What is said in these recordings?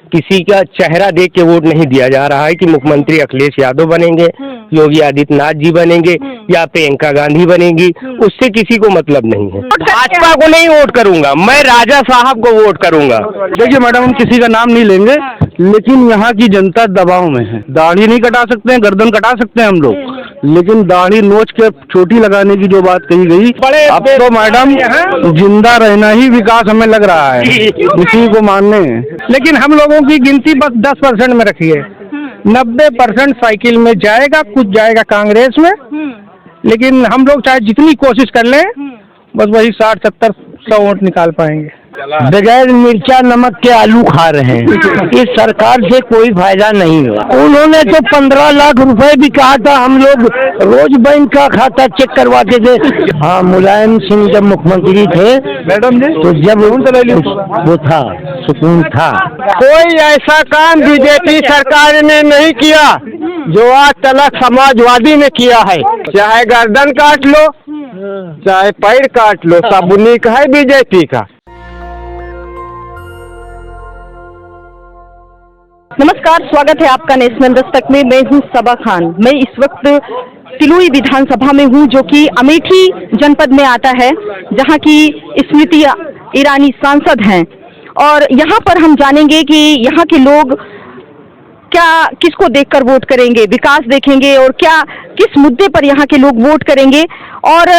किसी का चेहरा देख के वोट नहीं दिया जा रहा है कि मुख्यमंत्री अखिलेश यादव बनेंगे, योगी आदित्यनाथ जी बनेंगे या प्रियंका गांधी बनेगी, उससे किसी को मतलब नहीं है। भाजपा को नहीं वोट करूंगा, मैं राजा साहब को वोट करूंगा। देखिए मैडम, हम किसी का नाम नहीं लेंगे, लेकिन यहाँ की जनता दबाव में है। दाढ़ी नहीं कटा सकते हैं, गर्दन कटा सकते हैं हम लोग, लेकिन दाढ़ी नोच के छोटी लगाने की जो बात कही गई, अब तो मैडम जिंदा रहना ही विकास हमें लग रहा है, इसी को मानने। लेकिन हम लोगों की गिनती बस 10% में रखी है, 90% साइकिल में जाएगा, कुछ जाएगा कांग्रेस में। लेकिन हम लोग चाहे जितनी कोशिश कर लें, बस वही 60-70-100 वोट निकाल पाएंगे। बगैर मिर्चा नमक के आलू खा रहे हैं, इस सरकार से कोई फायदा नहीं हुआ। उन्होंने तो 15 लाख रुपए भी कहा था, हम लोग रोज बैंक का खाता चेक करवाते थे। हाँ, मुलायम सिंह जब मुख्यमंत्री थे मैडम जी, तो जब वो था, सुकून था। कोई ऐसा काम बीजेपी सरकार ने नहीं किया जो आज तक समाजवादी ने किया है। चाहे गर्दन काट लो, चाहे पैर काट लो, सब उन्हीं का है, बीजेपी का। नमस्कार, स्वागत है आपका नेशनल दस्तक में। मैं हूं सबा खान। मैं इस वक्त तिलोई विधानसभा में हूं, जो कि अमेठी जनपद में आता है, जहां की स्मृति ईरानी सांसद हैं। और यहां पर हम जानेंगे कि यहां के लोग क्या किसको देखकर वोट करेंगे, विकास देखेंगे और क्या किस मुद्दे पर यहाँ के लोग वोट करेंगे, और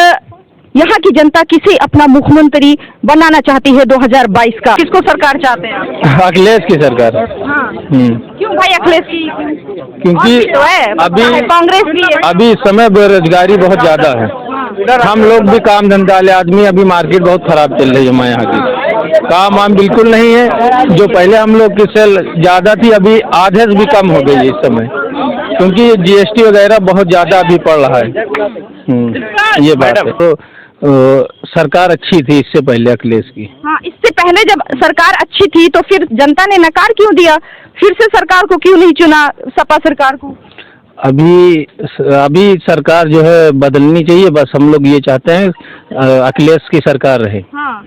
यहाँ की जनता किसे अपना मुख्यमंत्री बनाना चाहती है 2022 का। किसको सरकार चाहते हैं? अखिलेश की सरकार। हाँ। क्यों भाई अखिलेश की? क्योंकि तो है, अभी कांग्रेस भी है। अभी इस समय बेरोजगारी बहुत ज्यादा है। हम लोग भी काम धंधा वाले आदमी, अभी मार्केट बहुत खराब चल रही है हमारे यहाँ की, काम वाम बिल्कुल नहीं है। जो पहले हम लोग की सेल ज्यादा थी, अभी आधे से भी कम हो गई है इस समय, क्योंकि GST वगैरह बहुत ज्यादा अभी पड़ रहा है। ये बात है। तो सरकार अच्छी थी इससे पहले अखिलेश की। हाँ, इससे पहले जब सरकार अच्छी थी तो फिर जनता ने नकार क्यों दिया? फिर से सरकार को क्यों नहीं चुना, सपा सरकार को? अभी सरकार जो है बदलनी चाहिए, बस हम लोग ये चाहते हैं अखिलेश की सरकार रहे। हाँ।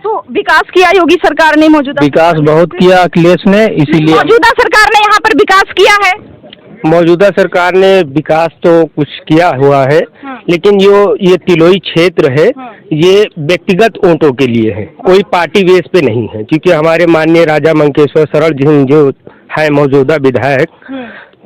तो विकास किया योगी सरकार ने, मौजूदा विकास बहुत किया अखिलेश ने, इसीलिए मौजूदा सरकार ने यहाँ पर विकास किया है। मौजूदा सरकार ने विकास तो कुछ किया हुआ है, लेकिन ये तिलोई क्षेत्र है, ये व्यक्तिगत वोटों के लिए है, कोई पार्टी बेस पे नहीं है। क्योंकि हमारे माननीय राजा मंकेश्वर शरण जी जो है मौजूदा विधायक,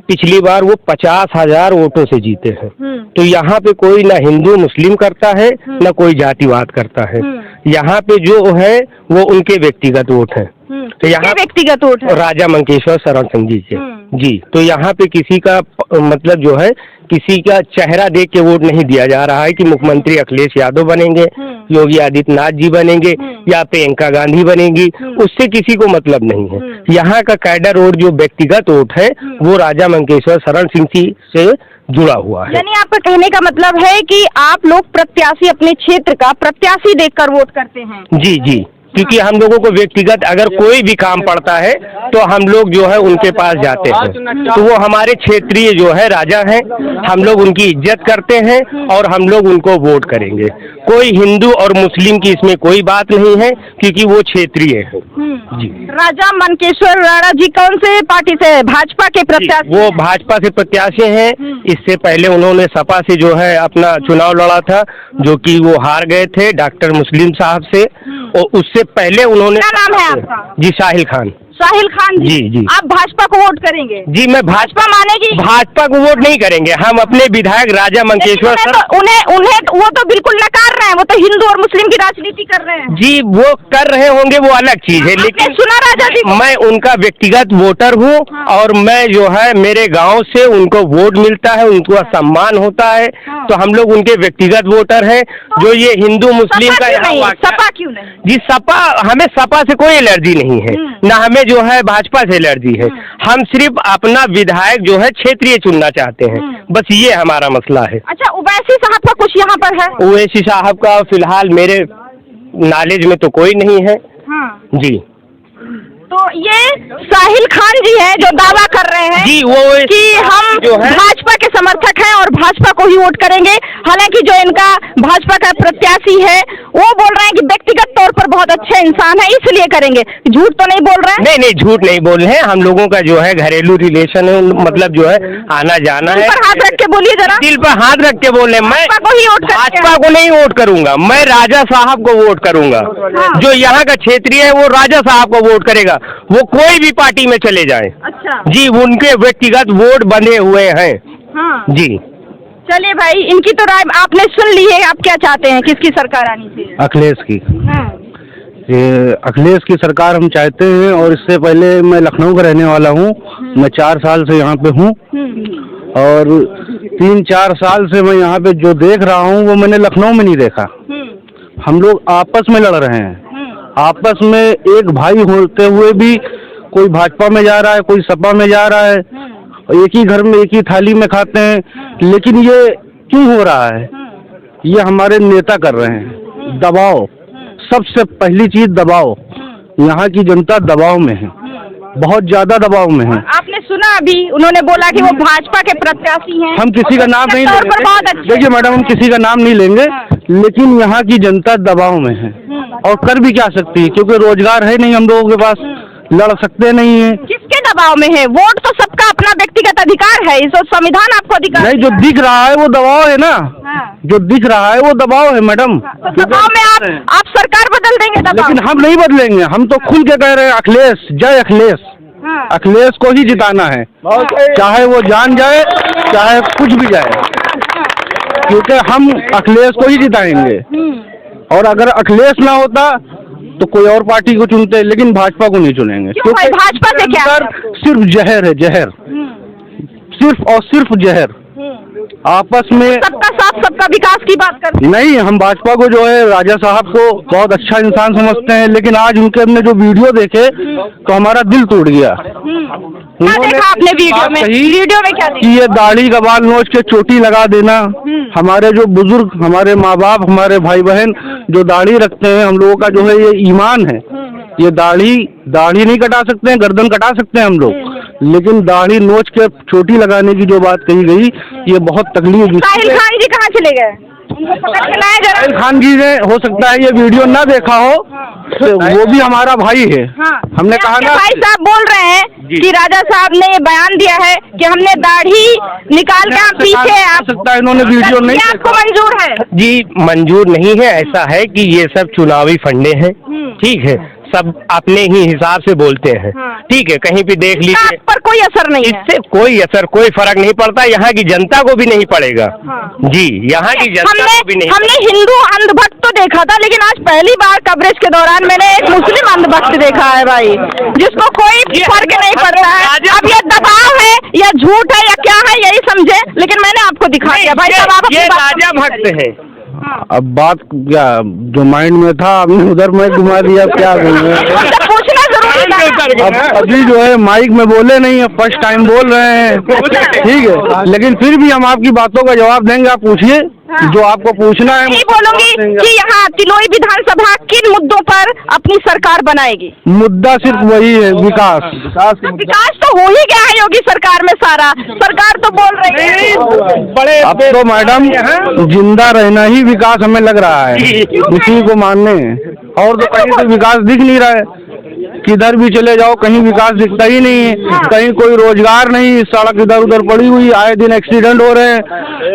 पिछली बार वो 50,000 वोटों से जीते हैं। तो यहाँ पे कोई ना हिंदू मुस्लिम करता है, ना कोई जातिवाद करता है। यहाँ पे जो है वो उनके व्यक्तिगत वोट है। तो यहाँ व्यक्तिगत वोट है राजा मंकेश्वर शरण सिंह जी के। जी, तो यहाँ पे किसी का मतलब जो है, किसी का चेहरा देख के वोट नहीं दिया जा रहा है कि मुख्यमंत्री अखिलेश यादव बनेंगे, योगी आदित्यनाथ जी बनेंगे या प्रियंका गांधी बनेगी, उससे किसी को मतलब नहीं है। यहाँ का कैडर वोट जो व्यक्तिगत वोट है वो राजा मंकेश्वर शरण सिंह जी से जुड़ा हुआ है। यानी आपका कहने का मतलब है कि आप लोग प्रत्याशी, अपने क्षेत्र का प्रत्याशी देखकर वोट करते हैं? जी जी, क्योंकि हम लोगों को व्यक्तिगत अगर कोई भी काम पड़ता है तो हम लोग जो है उनके पास जाते हैं। तो वो हमारे क्षेत्रीय जो है राजा हैं, हम लोग उनकी इज्जत करते हैं और हम लोग उनको वोट करेंगे। कोई हिंदू और मुस्लिम की इसमें कोई बात नहीं है, क्योंकि वो क्षेत्रीय है। जी। राजा मनकेश्वर राणा जी कौन से पार्टी से? भाजपा के प्रत्याशी? वो भाजपा से प्रत्याशी हैं। इससे पहले उन्होंने सपा से जो है अपना चुनाव लड़ा था, जो कि वो हार गए थे डॉक्टर मुस्लिम साहब से। और उससे पहले उन्होंने, क्या नाम है आपका? जी, साहिल खान। साहिल खान जी। जी। आप भाजपा को वोट करेंगे? जी, मैं भाजपा मानेगी? भाजपा को वोट नहीं करेंगे, हम अपने विधायक राजा मंकेश्वर उन्हें वो तो बिल्कुल नकार रहे हैं, वो तो हिंदू और मुस्लिम की राजनीति कर रहे हैं। जी, वो कर रहे होंगे, वो अलग चीज है, लेकिन सुना राजा जी, मैं उनका व्यक्तिगत वोटर हूँ। हाँ। और मैं जो है मेरे गांव से उनको वोट मिलता है, उनका सम्मान होता है। हाँ। तो हम लोग उनके व्यक्तिगत वोटर हैं। तो जो ये हिंदू मुस्लिम का सपा क्यों नहीं? जी, सपा, हमें सपा से कोई एलर्जी नहीं है, ना हमें जो है भाजपा से एलर्जी है। हम सिर्फ अपना विधायक जो है क्षेत्रीय चुनना चाहते हैं, बस ये हमारा मसला है। अच्छा, उवैसी साहब का कुछ यहाँ पर है? उवैसी साहब का फिलहाल मेरे नॉलेज में तो कोई नहीं है। हाँ। जी। तो ये साहिल खान जी हैं जो दावा कर रहे हैं जी, वो कि हम जो है भाजपा के समर्थक हैं और भाजपा को ही वोट करेंगे। हालांकि जो इनका भाजपा का प्रत्याशी है वो बोल रहे हैं कि व्यक्तिगत तौर पर बहुत अच्छे इंसान है इसलिए करेंगे। झूठ तो नहीं बोल रहे हैं? नहीं, झूठ नहीं बोल रहे हैं। हम लोगों का जो है घरेलू रिलेशन है, मतलब जो है आना जाना है। दिल पर हाथ रख के बोलिए जरा। दिल पर हाथ रख के बोल रहे हैं। मैं भाजपा को ही वोट करेंगे। भाजपा को नहीं वोट करूंगा, मैं राजा साहब को वोट करूंगा। हाँ। जो यहाँ का क्षेत्रीय है वो राजा साहब को वोट करेगा, वो कोई भी पार्टी में चले जाए। अच्छा जी, उनके व्यक्तिगत वोट बंधे हुए हैं। हाँ जी, चलिए भाई, इनकी तो राय आपने सुन ली है। आप क्या चाहते हैं, किसकी सरकार आनी चाहिए? अखिलेश की। हाँ। ये अखिलेश की सरकार हम चाहते हैं। और इससे पहले मैं लखनऊ का रहने वाला हूँ। मैं 4 साल से यहाँ पे हूँ और 3-4 साल से मैं यहाँ पे जो देख रहा हूँ वो मैंने लखनऊ में नहीं देखा। हम लोग आपस में लड़ रहे हैं। आपस में एक भाई होते हुए भी कोई भाजपा में जा रहा है, कोई सपा में जा रहा है। एक ही घर में एक ही थाली में खाते हैं। लेकिन ये क्यों हो रहा है? ये हमारे नेता कर रहे हैं। दबाव, सबसे पहली चीज दबाव। यहाँ की जनता दबाव में है, बहुत ज्यादा दबाव में है। आपने सुना अभी उन्होंने बोला कि वो भाजपा के प्रत्याशी हैं। हम किसी का नाम नहीं तौर पर बहुत लेंगे। अच्छे। देखिए मैडम, हम किसी का नाम नहीं लेंगे, लेकिन यहाँ की जनता दबाव में है और कर भी क्या सकती है, क्योंकि रोजगार है नहीं हम लोगों के पास, लड़ सकते नहीं है। किसके दबाव में है? वोट तो सबका अपना व्यक्तिगत अधिकार है, इस संविधान आपको अधिकार नहीं, जो दिख रहा है वो दबाव है ना। हाँ। जो दिख रहा है वो दबाव है मैडम। तो दबाव में आप सरकार बदल देंगे दबाव? लेकिन हम नहीं बदलेंगे। हम तो खुल के कह रहे हैं अखिलेश, जय अखिलेश। हाँ। अखिलेश को ही जिताना है, चाहे वो जान जाए चाहे कुछ भी जाए, क्योंकि हम अखिलेश को ही जिताएंगे। और अगर अखिलेश ना होता तो कोई और पार्टी को चुनते, लेकिन भाजपा को नहीं चुनेंगे। क्यों भाई, भाजपा से क्या? सिर्फ जहर है, जहर। सिर्फ और सिर्फ जहर। आपस में सबका साथ सबका विकास की बात करते हैं। नहीं, हम भाजपा को जो है राजा साहब को बहुत अच्छा इंसान समझते हैं, लेकिन आज उनके हमने जो वीडियो देखे तो हमारा दिल टूट गया। क्या देखा आपने वीडियो में? वीडियो में क्या कि देखा? ये दाढ़ी का बाल नोच के चोटी लगा देना। हमारे जो बुजुर्ग, हमारे माँ बाप, हमारे भाई बहन जो दाढ़ी रखते हैं, हम लोगों का जो है ये ईमान है। ये दाढ़ी नहीं कटा सकते हैं, गर्दन कटा सकते हैं हम लोग, लेकिन दाढ़ी नोच के चोटी लगाने की जो बात कही गई, ये बहुत तकलीफ। साहिल खान जी कहाँ चले गए? उनको पकड़ के लाए जरा। साहिल खान जी ने हो सकता है ये वीडियो ना देखा हो, तो वो भी हमारा भाई है। हमने कहा ना, भाई साहब बोल रहे हैं कि राजा साहब ने ये बयान दिया है कि हमने दाढ़ी निकाल के आप पीछे। हो सकता है इन्होंने वीडियो नहीं ये आपको मंजूर है? जी, मंजूर नहीं है। ऐसा है कि ये सब चुनावी फंडे हैं, ठीक है, सब अपने ही हिसाब से बोलते हैं, ठीक है, कहीं भी देख लीजिए। आप पर कोई असर नहीं है? इससे कोई असर, कोई फर्क नहीं पड़ता। यहाँ की जनता को भी नहीं पड़ेगा। जी, यहाँ की जनता को भी नहीं। हमने हिंदू अंधभक्त तो देखा था, लेकिन आज पहली बार कवरेज के दौरान मैंने एक मुस्लिम अंधभक्त देखा है भाई, जिसको कोई फर्क नहीं पड़ता है। अब ये दबाव है या झूठ है या क्या है यही समझे, लेकिन मैंने आपको दिखा दिया भाई। ये राजा भक्त है। अब बात क्या जो माइंड में था आपने उधर में घुमा दिया, क्या पूछना जरूरी था। अब अभी जो है माइक में बोले नहीं है, फर्स्ट टाइम बोल रहे हैं, ठीक है, लेकिन फिर भी हम आपकी बातों का जवाब देंगे। आप पूछिए जो आपको पूछना है। नहीं बोलूंगी कि यहाँ तिलोई विधानसभा किन मुद्दों पर अपनी सरकार बनाएगी? मुद्दा सिर्फ वही है, विकास। विकास तो हो ही गया है योगी सरकार में सारा। सरकार तो बोल रही है बड़े। अब तो मैडम जिंदा रहना ही विकास हमें लग रहा है, इसी को मानने। और तो कहीं तो विकास दिख नहीं रहा है। किधर भी चले जाओ कहीं विकास दिखता ही नहीं है। कहीं कोई रोजगार नहीं, सड़क इधर उधर पड़ी हुई, आए दिन एक्सीडेंट हो रहे हैं।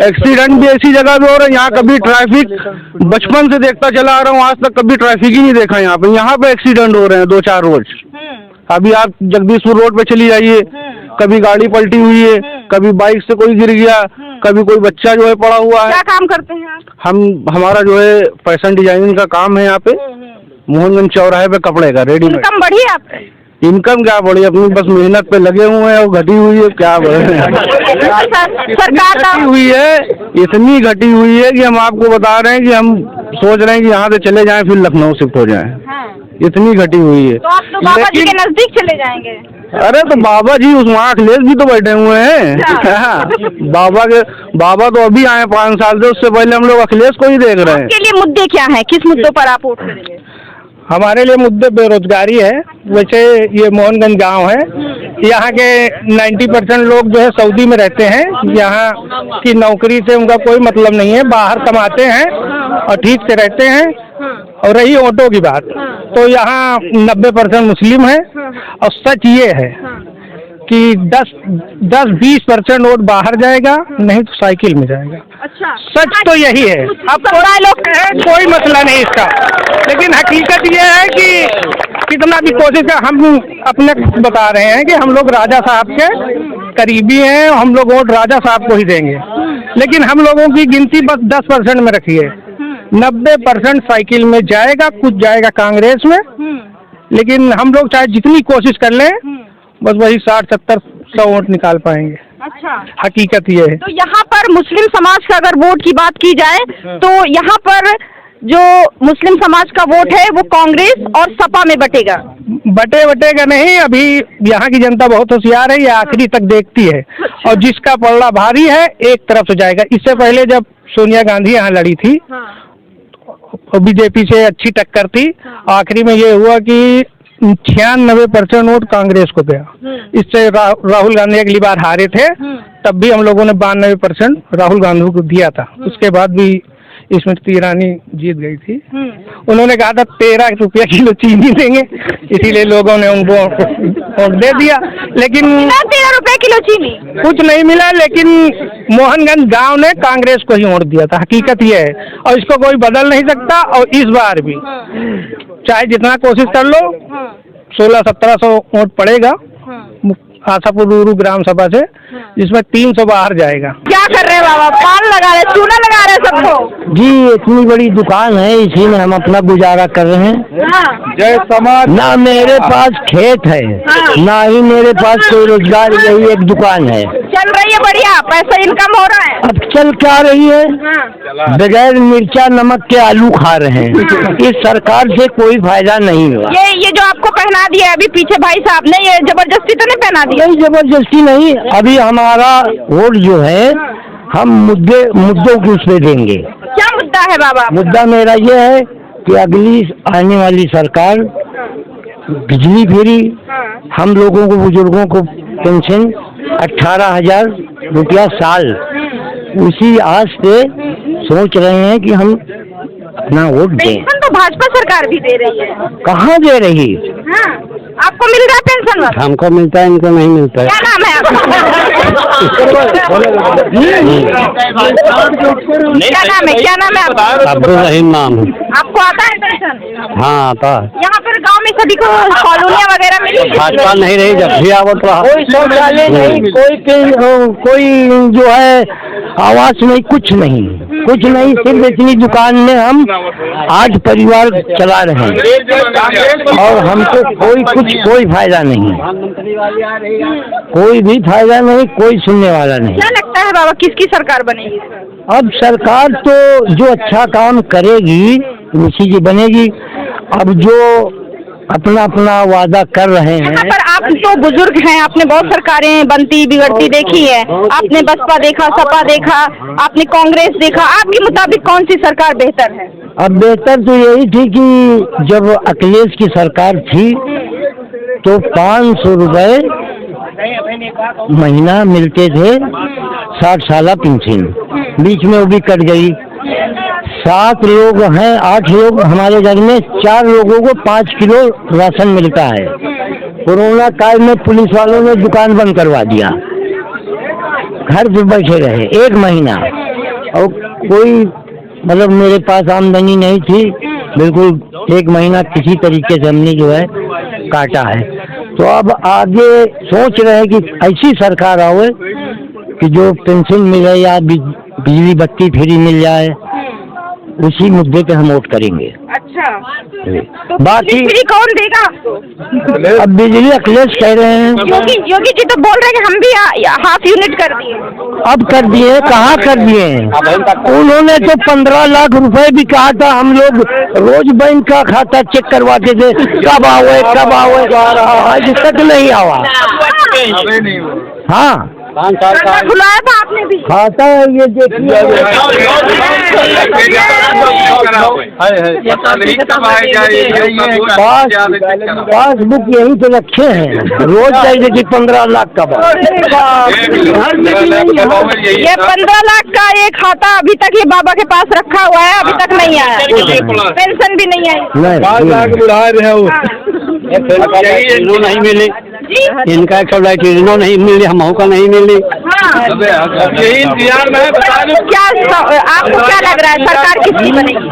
एक्सीडेंट भी ऐसी जगह पे हो रहे हैं, यहाँ कभी ट्रैफिक, बचपन से देखता चला आ रहा हूँ, आज तक कभी ट्रैफिक ही नहीं देखा यहाँ पे एक्सीडेंट हो रहे हैं 2-4 रोज। अभी आप जगदीशपुर रोड पे चली जाइए, कभी गाड़ी पलटी हुई है, कभी बाइक से कोई गिर गया, कभी कोई बच्चा जो है पड़ा हुआ है। क्या काम करते हैं आप? हमारा जो है फैशन डिजाइनिंग का काम है यहाँ पे, मोहनगंज चौराहे पे कपड़े का रेडीमेड। इनकम बढ़ी है आपकी? इनकम क्या बढ़ी, अपनी बस मेहनत पे लगे हुए हैं और घटी हुई है। क्या सरकार घटी हुई है, इतनी घटी हुई है कि हम आपको बता रहे हैं कि हम सोच रहे हैं कि यहाँ से चले जाएं फिर लखनऊ शिफ्ट हो जाएं। इतनी घटी हुई है। तो आप तो बाबा जी के नजदीक चले जाएंगे? अरे तो बाबा जी उस वहाँ अखिलेश भी तो बैठे हुए हैं। बाबा तो अभी आए 5 साल से, उससे पहले हम लोग अखिलेश को ही देख रहे हैं। आपके लिए मुद्दे क्या हैं? किस मुद्दों पर आप वोट करेंगे? हमारे लिए मुद्दे बेरोजगारी है। वैसे ये मोहनगंज गांव है, यहाँ के 90% लोग जो है सऊदी में रहते हैं। यहाँ की नौकरी से उनका कोई मतलब नहीं है, बाहर कमाते हैं और ठीक से रहते हैं। और रही वोटों की बात, तो यहाँ 90% मुस्लिम है। और सच ये है कि 10-20% वोट बाहर जाएगा, नहीं तो साइकिल में जाएगा। अच्छा, सच तो यही है। अब कोई मसला नहीं इसका, लेकिन हकीकत ये है कि कितना भी कोशिश कर, हम अपने बता रहे हैं कि हम लोग राजा साहब के करीबी हैं, हम लोग वोट राजा साहब को ही देंगे। लेकिन हम लोगों की गिनती बस 10% में रखी है। 90% साइकिल में जाएगा, कुछ जाएगा कांग्रेस में। लेकिन हम लोग चाहे जितनी कोशिश कर लें, बस वही 60-70-100 वोट निकाल पाएंगे। अच्छा, हकीकत ये है। तो यहाँ पर मुस्लिम समाज का अगर वोट की बात की जाए तो यहाँ पर जो मुस्लिम समाज का वोट है वो कांग्रेस और सपा में बटेगा। बटेगा नहीं, अभी यहाँ की जनता बहुत होशियार है, ये आखिरी तक देखती है। और जिसका पल्ला भारी है एक तरफ से जाएगा। इससे पहले जब सोनिया गांधी यहाँ लड़ी थी, तो बीजेपी से अच्छी टक्कर थी। आखिरी में ये हुआ कि 96% वोट कांग्रेस को गया। इससे राहुल गांधी अगली बार हारे थे, तब भी हम लोगों ने 92% राहुल गांधी को दिया था। उसके बाद भी स्मृति ईरानी जीत गई थी। उन्होंने कहा था 13 रुपया किलो चीनी देंगे, इसीलिए लोगों ने उनको वोट दे दिया। लेकिन 13 रुपए किलो चीनी कुछ नहीं मिला, लेकिन मोहनगंज गांव ने कांग्रेस को ही वोट दिया था। हकीकत ये है, और इसको कोई बदल नहीं सकता। और इस बार भी चाहे जितना कोशिश कर लो, 1600-1700 वोट पड़ेगा आशापुर ग्राम सभा से, जिसमें 300 बाहर जाएगा। क्या कर रहे हैं बाबा? पान लगा रहे, चूना लगा रहे सबको? जी, इतनी बड़ी दुकान है, इसी में हम अपना गुजारा कर रहे हैं। जय समाज। ना मेरे पास खेत है, ना ही मेरे पास कोई रोजगार, यही एक दुकान है। चल रही है बढ़िया, पैसा इनकम हो रहा है। अब चल क्या रही है? बगैर मिर्चा नमक के आलू खा रहे हैं। इस सरकार से कोई फायदा नहीं हुआ। ये जो आपको पहना दिया है अभी पीछे भाई साहब ने, ये जबरदस्ती तो नहीं पहना दिया? नहीं, जबरदस्ती नहीं। अभी हमारा वोट जो है, हम मुद्दों की उस पे देंगे। क्या मुद्दा है बाबा? मुद्दा मेरा ये है कि अगली आने वाली सरकार बिजली फ्री, हम लोगों को, बुजुर्गों को पेंशन 18,000 रुपया साल, उसी आस पे सोच रहे हैं कि हम अपना वोट दें। पेंशन तो भाजपा सरकार भी दे रही है। कहाँ दे रही? हाँ, आपको मिल रहा है पेंशन? हमको मिलता है, इनको नहीं मिलता है। क्या नाम है आपका? क्या नाम है आपका? अब्दुल रहीम नाम है। आपको आता है पेंशन? हाँ, आता है। यहाँ पर गांव में सभी को कॉलोनियाँ वगैरह मिली? भाजपा नहीं रही, जब भी आवत रहा। कोई शौचालय नहीं, कोई जो है आवास नहीं, कुछ नहीं। सिर्फ इतनी दुकान में हम 8 परिवार चला रहे हैं, और हमको कोई फायदा नहीं, कोई भी फायदा नहीं, कोई सुनने वाला नहीं। क्या लगता है बाबा, किसकी सरकार बनेगी? अब सरकार तो जो अच्छा काम करेगी उसी की बनेगी। अब जो अपना वादा कर रहे हैं। पर आप तो बुजुर्ग हैं, आपने बहुत सरकारें बनती बिगड़ती देखी है। आपने बसपा देखा, सपा देखा, आपने कांग्रेस देखा। आपके मुताबिक कौन सी सरकार बेहतर है? अब बेहतर तो यही थी कि जब अखिलेश की सरकार थी तो 500 रुपए महीना मिलते थे, 60 साल पेंशन। बीच में वो भी कट गई। 7 लोग हैं, 8 लोग हमारे घर में, 4 लोगों को 5 किलो राशन मिलता है। कोरोना काल में पुलिस वालों ने दुकान बंद करवा दिया, घर पे बैठे रहे 1 महीना, और कोई मतलब मेरे पास आमदनी नहीं थी बिल्कुल। 1 महीना किसी तरीके से हमने जो है काटा है। तो अब आगे सोच रहे हैं कि ऐसी सरकार आवे कि जो पेंशन मिले या बिजली बत्ती फ्री मिल जाए, उसी मुद्दे पे हम वोट करेंगे। अच्छा, तो बाकी बिजली कौन देगा आपको? अब बिजली अखिलेश कह रहे हैं। योगी जी तो बोल रहे हैं कि हम भी हाफ यूनिट कर दिए। अब कर दिए, कहाँ कर दिए हैं? उन्होंने तो 15 लाख रुपए भी कहा था। हम लोग रोज बैंक का खाता चेक करवाते थे, कब आओ आज तक नहीं आवा। हाँ, खाता खुलाया था आपने भी? खाता है ये देखिए, पासबुक यहीं पे रखे हैं, रोज चाहिए कि 15 लाख का ये 15 लाख का ये खाता अभी तक ये बाबा के पास रखा हुआ है, अभी तक नहीं आया, पेंशन भी नहीं आई। 5 लाख बढ़ा रहे हो, नहीं मिली इनका 100 लाइटरिनो नहीं मिली, हमहू का नहीं मिली। यही इंतजार में क्या आपको क्या लग रहा है सरकार किसकी बनेगी?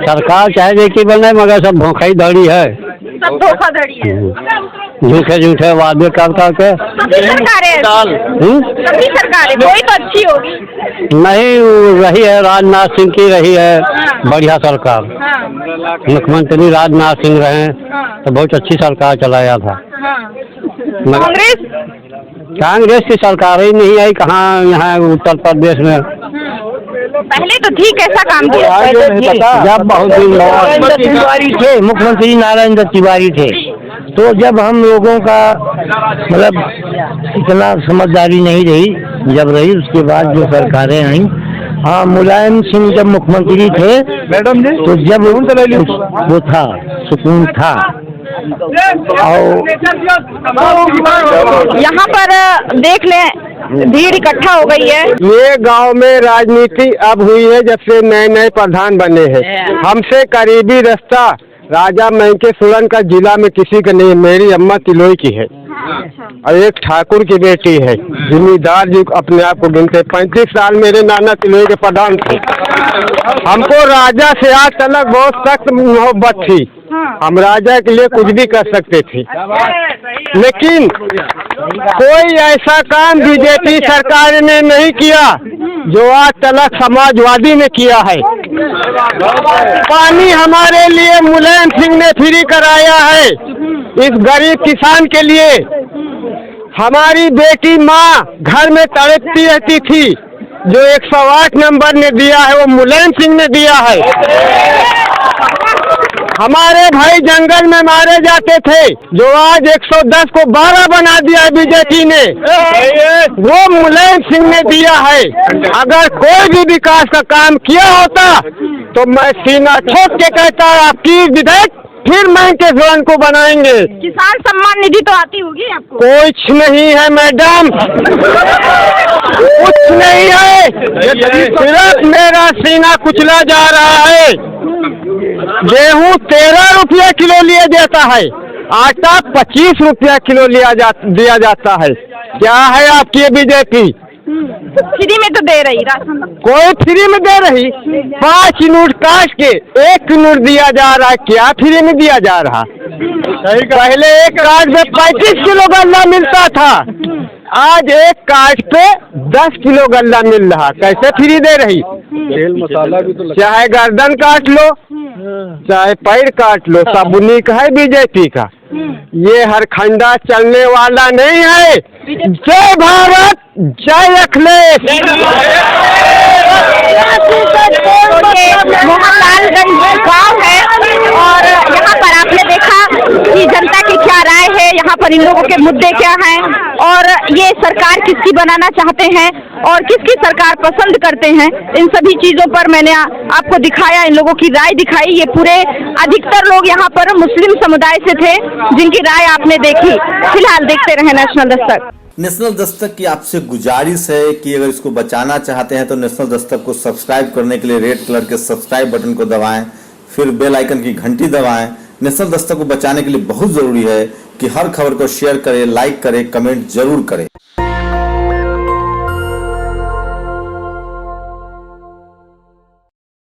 सरकार चाहे देखी बने मगर सब धोखाधड़ी है, सब धोखाधड़ी है, झूठे झूठे वादे कर करके। सभी सरकारें कोई तो अच्छी होगी नहीं रही है, राजनाथ सिंह की रही है बढ़िया सरकार, मुख्यमंत्री राजनाथ सिंह रहे तो बहुत अच्छी सरकार चलाया था। कांग्रेस की सरकार ही नहीं आई कहाँ यहाँ उत्तर प्रदेश में। पहले तो ठीक ऐसा काम किया, जब बहुत दिन नारायण तिवारी थे, मुख्यमंत्री नारायण तिवारी थे, तो जब हम लोगों का मतलब इतना समझदारी नहीं रही, जब रही उसके बाद जो सरकारें आई, हाँ मुलायम सिंह जब मुख्यमंत्री थे मैडम जी, तो जब वो था सुकून था। और यहाँ पर देख लें भीड़ इकट्ठा हो गई है। ये गांव में राजनीति अब हुई है जब से नए नए प्रधान बने हैं। हमसे करीबी रास्ता राजा मैंके सुरन का जिला में किसी का नहीं, मेरी अम्मा तिलोई की है और एक ठाकुर की बेटी है, जिम्मेदार जो अपने आप को गिनते। 35 साल मेरे नाना तिलोई के प्रधान थे। हमको राजा से आज तक बहुत सख्त मोहब्बत थी, हम राजा के लिए कुछ भी कर सकते थे, लेकिन कोई ऐसा काम बीजेपी सरकार ने नहीं किया जो आज तक समाजवादी ने किया है। पानी हमारे लिए मुलायम सिंह ने फ्री कराया है, इस गरीब किसान के लिए। हमारी बेटी माँ घर में तड़पती रहती थी, जो 108 नंबर ने दिया है वो मुलायम सिंह ने दिया है। हमारे भाई जंगल में मारे जाते थे, जो आज 110 को 12 बना दिया है बीजेपी ने, वो मुलायम सिंह ने दिया है। अगर कोई भी विकास का काम किया होता तो मैं सीना ठोक के कहता आपकी विधेयक फिर मैंके सुरन को बनाएंगे। किसान सम्मान निधि तो आती होगी आपको? कुछ नहीं है मैडम, कुछ नहीं है, सिर्फ मेरा सीना कुचला जा रहा है। गेहूँ 13 रुपया किलो लिया जाता है, आटा 25 रुपया किलो दिया जाता है। क्या है आपकी बीजेपी? फ्री में तो दे रही राशन, कोई फ्री में दे रही? 5 यूनिट काट के 1 यूनिट दिया जा रहा है, क्या फ्री में दिया जा रहा? पहले एक कार्ड पे 35 किलो गल्ला मिलता था, आज एक कार्ड पे 10 किलो गल्ला मिल रहा, कैसे फ्री दे रही? तेल मसाला भी तो चाहे गर्दन काट लो चाहे पैर काट लो, सब उन्हीं का है बीजेपी का। ये हर खंडा चलने वाला नहीं है। जय भारत, जय अखिलेश। मोहनलालगंज गांव है और यहाँ पर आपने देखा कि जनता की क्या राय है, यहाँ पर इन लोगों के मुद्दे क्या हैं और ये सरकार किसकी बनाना चाहते हैं और किसकी सरकार पसंद करते हैं। इन सभी चीजों पर मैंने आपको दिखाया, इन लोगों की राय दिखाई। ये पूरे अधिकतर लोग यहाँ पर मुस्लिम समुदाय से थे जिनकी राय आपने देखी। फिलहाल देखते रहे नेशनल दस्तक। नेशनल दस्तक की आपसे गुजारिश है कि अगर इसको बचाना चाहते हैं तो नेशनल दस्तक को सब्सक्राइब करने के लिए रेड कलर के सब्सक्राइब बटन को दबाएं, फिर बेल आइकन की घंटी दबाएं। नेशनल दस्तक को बचाने के लिए बहुत जरूरी है कि हर खबर को शेयर करें, लाइक करें, कमेंट जरूर करें।